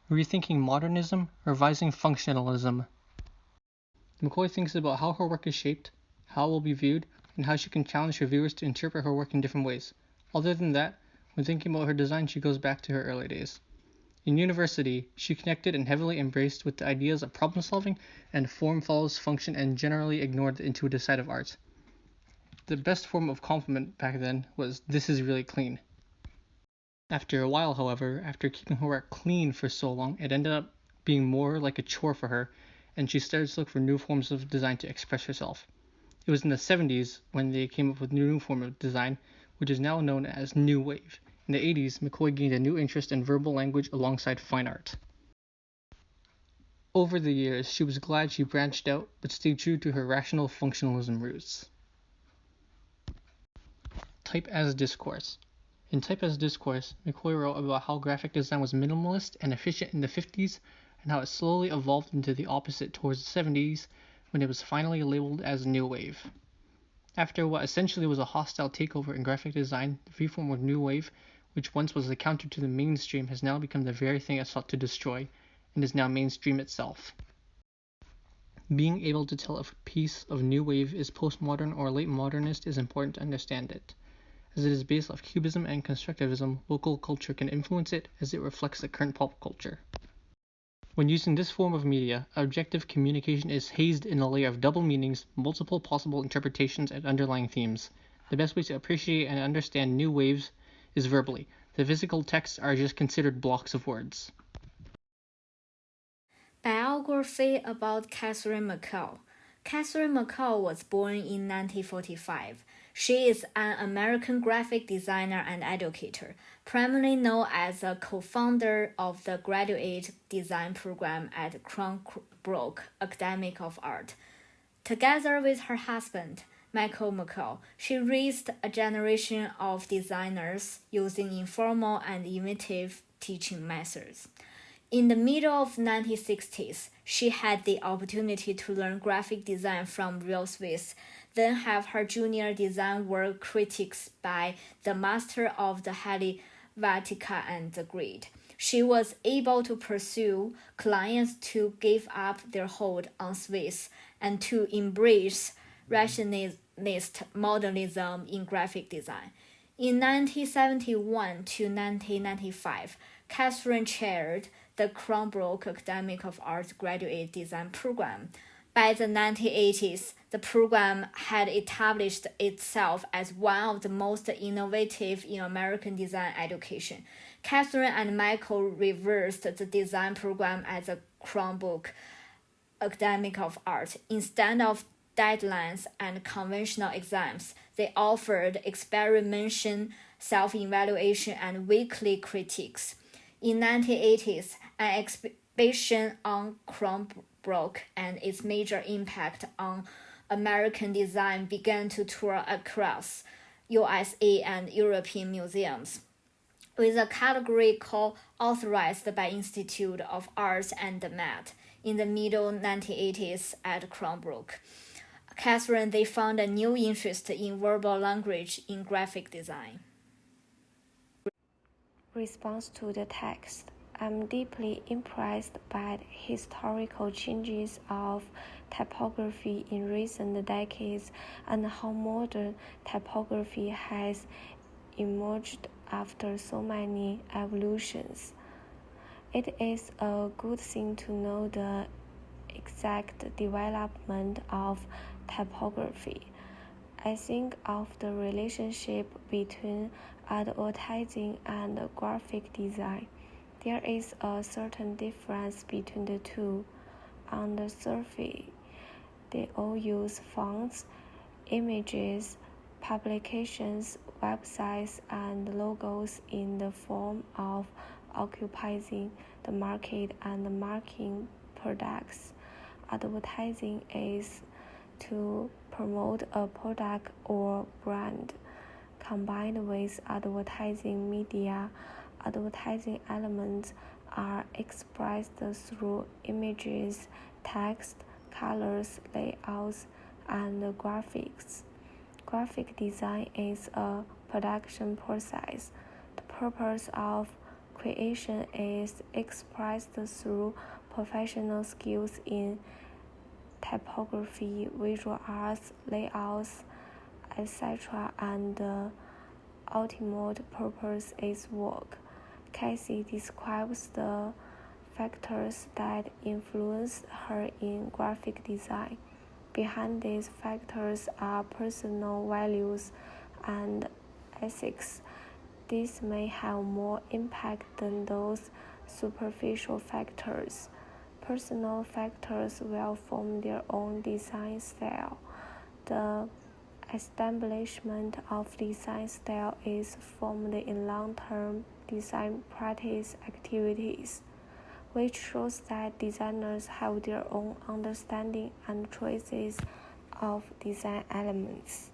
Rethinking Modernism, Revising Functionalism. McCoy thinks about how her work is shaped, how it will be viewed, and how she can challenge her viewers to interpret her work in different ways. Other than that, when thinking about her design, she goes back to her early days. In university, she connected and heavily embraced with the ideas of problem solving and form follows function and generally ignored the intuitive side of art. The best form of compliment back then was, "This is really clean." After a while, however, after keeping her work clean for so long, it ended up being more like a chore for her, and she started to look for new forms of design to express herself. It was in the 70s when they came up with a new form of design, which is now known as New Wave. In the 80s, McCoy gained a new interest in verbal language alongside fine art. Over the years, she was glad she branched out but stayed true to her rational functionalism roots. Type as Discourse. In Type as Discourse, McCoy wrote about how graphic design was minimalist and efficient in the 50s and how it slowly evolved into the opposite towards the 70s when it was finally labeled as New Wave. After what essentially was a hostile takeover in graphic design, the reform of New Wave, which once was the counter to the mainstream, has now become the very thing it sought to destroy and is now mainstream itself. Being able to tell if a piece of New Wave is postmodern or late modernist is important to understand it. As it is based off Cubism and Constructivism, local culture can influence it as it reflects the current pop culture. When using this form of media, objective communication is hazed in a layer of double meanings, multiple possible interpretations, and underlying themes. The best way to appreciate and understand New Waves is verbally. The physical texts are just considered blocks of words. Biography about Catherine McCoy. Catherine McCoy was born in 1945. She is an American graphic designer and educator, primarily known as a co-founder of the graduate design program at Cranbrook Academy of Art. Together with her husband, Michael McCoy, she raised a generation of designers using informal and innovative teaching methods. In the middle of 1960s, she had the opportunity to learn graphic design from real Swiss, then have her junior design work critiqued by the master of the Helvetica and the Grid. She was able to pursue clients to give up their hold on Swiss and to embrace rationalist modernism in graphic design. In 1971 to 1995, Catherine chaired the Cranbrook Academy of Art graduate design program. By the 1980s, the program had established itself as one of the most innovative in American design education. Catherine and Michael reversed the design program at the Cranbrook Academy of Art. Instead of deadlines and conventional exams, they offered experimentation, self-evaluation, and weekly critiques. In 1980s, an exhibition on Cranbrook and its major impact on American design began to tour across USA and European museums, with a category co-authorized by Institute of Arts and the Met. In the middle 1980s at Cranbrook, Catherine, they found a new interest in verbal language in graphic design. Response to the text. I'm deeply impressed by the historical changes of typography in recent decades and how modern typography has emerged after so many evolutions. It is a good thing to know the exact development of typography. I think of the relationship between advertising and graphic design. There is a certain difference between the two. On the surface, they all use fonts, images, publications, websites, and logos in the form of occupying the market and marketing products. Advertising is to promote a product or brand. Combined with advertising media, advertising elements are expressed through images, text, colors, layouts, and graphics. Graphic design is a production process. The purpose of creation is expressed through professional skills in typography, visual arts, layouts, etc., and the ultimate purpose is work. Casey describes the factors that influence her in graphic design. Behind these factors are personal values and ethics. These may have more impact than those superficial factors. Personal factors will form their own design style. The establishment of design style is formed in long-term design practice activities, which shows that designers have their own understanding and choices of design elements.